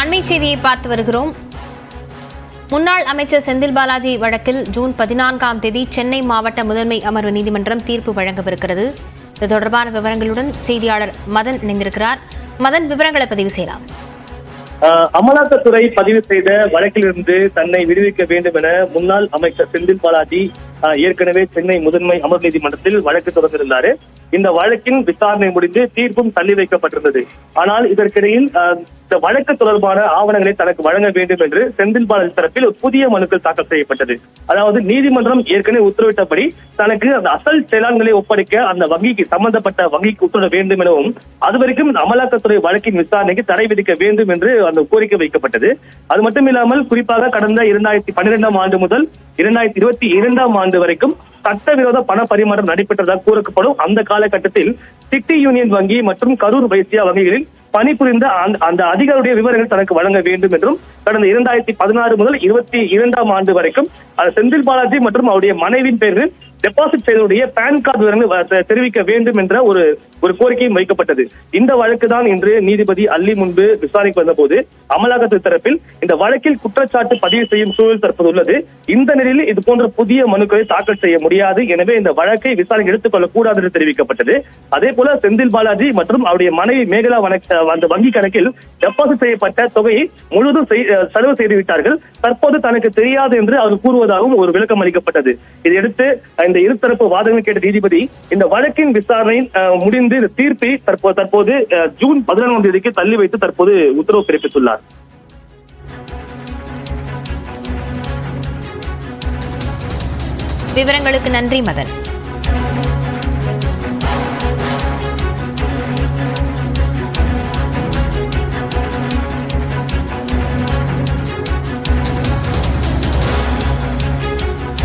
அண்மை செய்தியை பார்த்து வருகிறோம். முன்னாள் அமைச்சர் செந்தில் பாலாஜி வழக்கில் ஜூன் 14ஆம் தேதி சென்னை மாவட்ட முதன்மை அமர்வு நீதிமன்றம் தீர்ப்பு வழங்கவிருக்கிறது. இது தொடர்பான விவரங்களுடன் செய்தியாளர் மதன் இணைந்திருக்கிறார். மதன், விவரங்களை பதிவு செய்யலாம். அமலாக்கத்துறை பதிவு செய்த வழக்கிலிருந்து தன்னை விடுவிக்க வேண்டும் என முன்னாள் அமைச்சர் செந்தில் பாலாஜி ஏற்கனவே சென்னை முதன்மை அமர்வு நீதிமன்றத்தில் வழக்கு தொடர்ந்திருந்தார். இந்த வழக்கின் விசாரணை முடிந்து தீர்ப்பும் தள்ளி வைக்கப்பட்டிருந்தது. ஆனால் இதற்கிடையில் இந்த வழக்கு தொடர்பான ஆவணங்களை தனக்கு வழங்க வேண்டும் என்று செந்தில் பாலாஜி தரப்பில் ஒரு புதிய மனுக்கள் தாக்கல் செய்யப்பட்டது. அதாவது நீதிமன்றம் ஏற்கனவே உத்தரவிட்டபடி தனக்கு அந்த அசல் செயலாண்களை ஒப்படைக்க அந்த வங்கிக்கு சம்பந்தப்பட்ட வங்கிக்கு உத்தரவிட வேண்டும் எனவும் அதுவரைக்கும் அமலாக்கத்துறை வழக்கின் விசாரணைக்கு தடை விதிக்க வேண்டும் என்று அந்த கோரிக்கை வைக்கப்பட்டது. அது மட்டும் இல்லாமல் குறிப்பாக கடந்த 2012ஆம் ஆண்டு முதல் 2022ஆம் ஆண்டு வரைக்கும் சட்டவிரோத பண பரிமாற்றம் நடைபெற்றதாக கூறப்படும் அந்த காலகட்டத்தில் சிட்டி யூனியன் வங்கி மற்றும் கரூர் வைசியா வங்கிகளில் பணிபுரிந்த அந்த அதிகாரியுடைய விவரங்கள் தனக்கு வழங்க வேண்டும் என்றும் கடந்த 2016 முதல் 2022ஆம் ஆண்டு வரைக்கும் செந்தில் பாலாஜி மற்றும் அவருடைய மனைவியின் பெயரில் டெபாசிட் செய்தவருடைய பான் கார்டு விவரங்கள் தெரிவிக்க வேண்டும் என்ற ஒரு கோரிக்கையும் வைக்கப்பட்டது. இந்த வழக்கு தான் இன்று நீதிபதி அல்லி முன்பு விசாரணைக்கு வந்தபோது அமலாக்கத்துறை தரப்பில் இந்த வழக்கில் குற்றச்சாட்டு பதிவு செய்யும் சூழல் தற்போது உள்ளது. இந்த நிலையில் இது போன்ற புதிய மனுக்களை தாக்கல் செய்ய முடியாது, எனவே இந்த வழக்கை விசாரணைக்கு எடுத்துக் கொள்ளக் கூடாது என்று தெரிவிக்கப்பட்டது. அதே போல செந்தில் பாலாஜி மற்றும் அவருடைய மனைவி மேகலா அந்த வங்கி கணக்கில் டெபாசிட் செய்யப்பட்ட தொகையை முழுவதும் செலவு செய்து விட்டார்கள். தற்போது தனக்கு தெரியாது என்று அவர் கூறுவதாகவும் ஒரு விளக்கம் அளிக்கப்பட்டது. இதையடுத்து இந்த இருதரப்பு வாதங்கள் கேட்ட நீதிபதி இந்த வழக்கின் விசாரணை முடிந்து இந்த தீர்ப்பை தற்போது ஜூன் 14ஆம் தேதிக்கு தள்ளி வைத்து தற்போது உத்தரவு பிறப்பித்துள்ளார். விவரங்களுக்கு நன்றி மதன்.